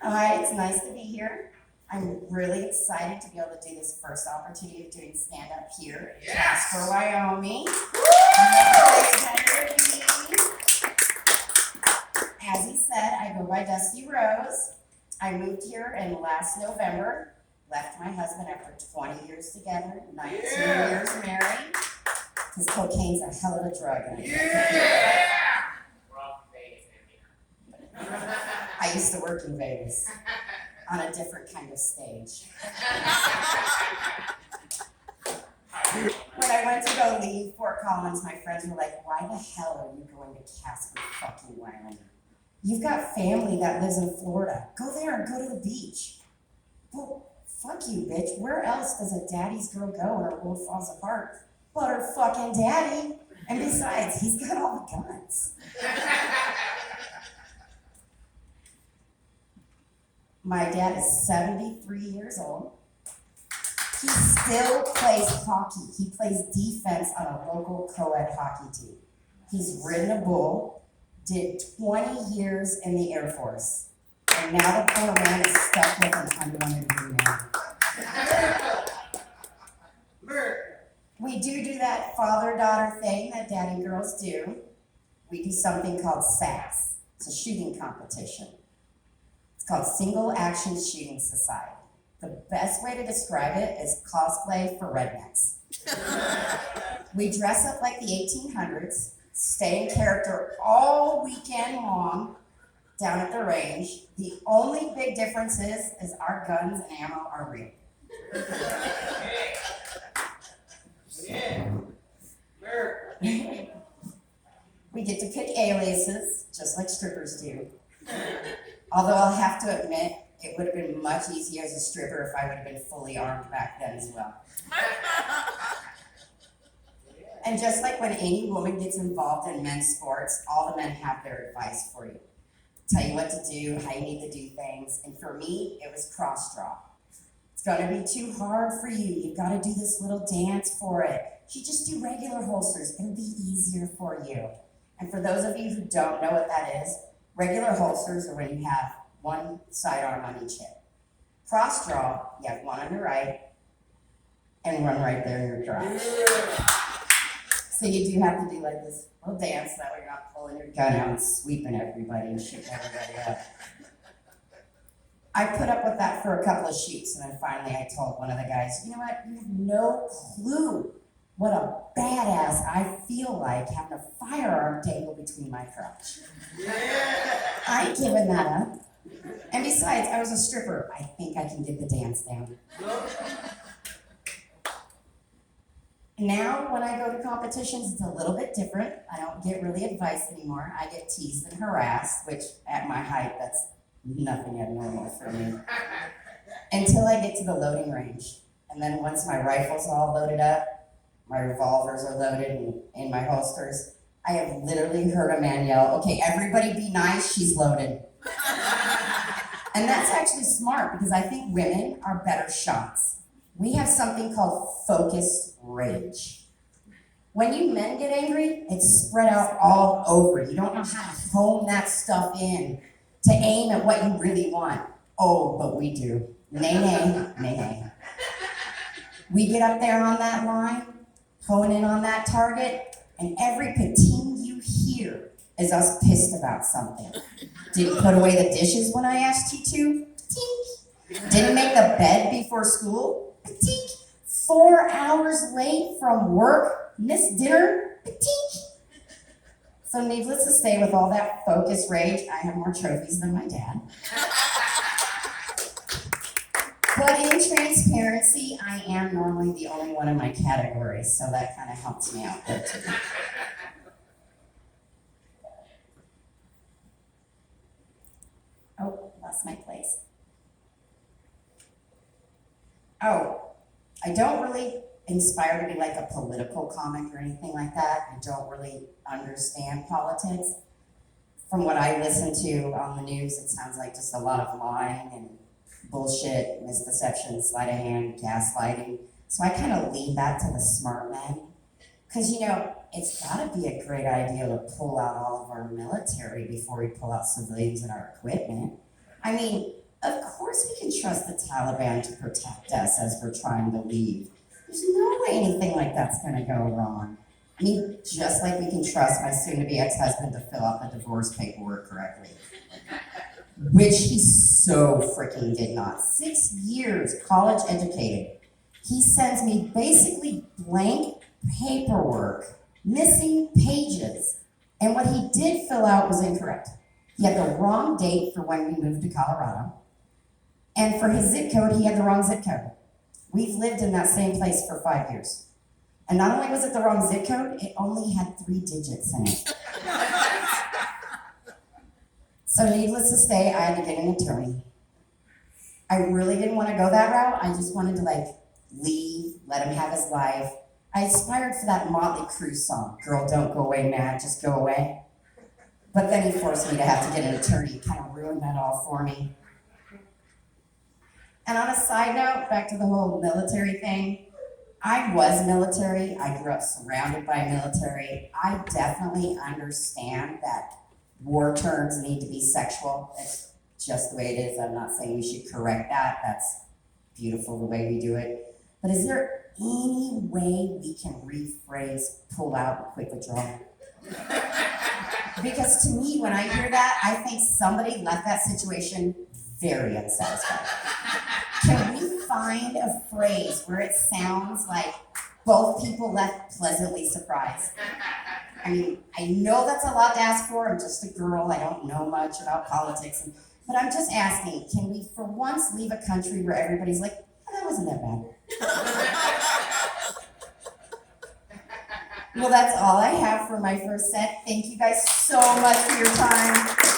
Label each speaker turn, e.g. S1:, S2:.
S1: Hi, it's nice to be here. I'm really excited to be able to do this first opportunity of doing stand-up here in Jasper, Wyoming. As he said, I go by Dusty Rose. I moved here in last November, left my husband after 20 years together, 19 years married, because cocaine's a hell of a drug. I used to work in Vegas on a different kind of stage. When I went to go leave Fort Collins, my friends were like, why the hell are you going to Casper fucking Wyoming? You've got family that lives in Florida. Go there and go to the beach. Well, fuck you, bitch. Where else does a daddy's girl go when her world falls apart? But her fucking daddy. And besides, he's got all the guns. My dad is 73 years old. He still plays hockey. He plays defense on a local co-ed hockey team. He's ridden a bull, did 20 years in the Air Force, and now the poor man is stuck with an unwanted roommate. We do that father-daughter thing that daddy girls do. We do something called SAS. It's a shooting competition. It's called Single Action Shooting Society. The best way to describe it is cosplay for rednecks. We dress up like the 1800s, stay in character all weekend long down at the range. The only big difference is our guns and ammo are real. We get to pick aliases, just like strippers do. Although I'll have to admit, it would have been much easier as a stripper if I would have been fully armed back then as well. And just like when any woman gets involved in men's sports, all the men have their advice for you. Tell you what to do, how you need to do things. And for me, it was cross draw. It's gonna be too hard for you. You've gotta do this little dance for it. You just do regular holsters, it'll be easier for you. And for those of you who don't know what that is, regular holsters are when you have one sidearm on each hip. Cross draw, you have one on your right and one right there in your crotch. So you do have to do like this little dance, that way you're not pulling your gun out and sweeping everybody and shooting everybody up. I put up with that for a couple of shoots, and then finally I told one of the guys, you know what, you have no clue what a badass I feel like having a firearm dangle between my crotch. I ain't giving that up. And besides, I was a stripper. I think I can get the dance down. Now, when I go to competitions, it's a little bit different. I don't get really advice anymore. I get teased and harassed, which at my height, that's nothing abnormal for me. Until I get to the loading range. And then once my rifle's all loaded up, my revolvers are loaded and in my holsters, I have literally heard a man yell, okay, everybody be nice, she's loaded. And that's actually smart because I think women are better shots. We have something called focused rage. When you men get angry, it's spread out all over. You don't know how to hone that stuff in to aim at what you really want. Oh, but we do. Nay, nay, nay, nay. We get up there on that line, hone in on that target, and every pating you hear is us pissed about something. Didn't put away the dishes when I asked you to? Patink. Didn't make the bed before school? Patink. 4 hours late from work? Missed dinner? Patink. So needless to say, with all that focused rage, I have more trophies than my dad. But in transparency, I am normally the only one in my category, so that kind of helps me out there too. Oh, lost my place. Oh, I don't really inspire to be like a political comic or anything like that. I don't really understand politics. From what I listen to on the news, it sounds like just a lot of lying and bullshit, misdeception, sleight of hand, gaslighting. So I kind of leave that to the smart men. Because, you know, it's got to be a great idea to pull out all of our military before we pull out civilians and our equipment. I mean, Of course we can trust the Taliban to protect us as we're trying to leave. There's no way anything like that's gonna go wrong. I mean, just like we can trust my soon-to-be ex-husband to fill out the divorce paperwork correctly. Which he so freaking did not. 6 years, college educated. He sends me basically blank paperwork, missing pages. And what he did fill out was incorrect. He had the wrong date for when we moved to Colorado. And for his zip code, he had the wrong zip code. We've lived in that same place for 5 years. And not only was it the wrong zip code, it only had 3 digits in it. So needless to say, I had to get an attorney. I really didn't want to go that route. I just wanted to leave, let him have his life. I aspired for that Motley Crue song, "Girl, don't go away, man, just go away." But then he forced me to have to get an attorney, kind of ruined that all for me. And on a side note, back to the whole military thing, I was military. I grew up surrounded by military. I definitely understand that war terms need to be sexual. It's just the way it is. I'm not saying we should correct that. That's beautiful the way we do it. But is there any way we can rephrase pull out and quick withdrawal? Because to me, when I hear that, I think somebody left that situation very unsatisfied. Can we find a phrase where it sounds like both people left pleasantly surprised? I mean, I know that's a lot to ask for. I'm just a girl. I don't know much about politics. But I'm just asking, can we for once leave a country where everybody's like, oh, that wasn't that bad? Well, that's all I have for my first set. Thank you guys so much for your time.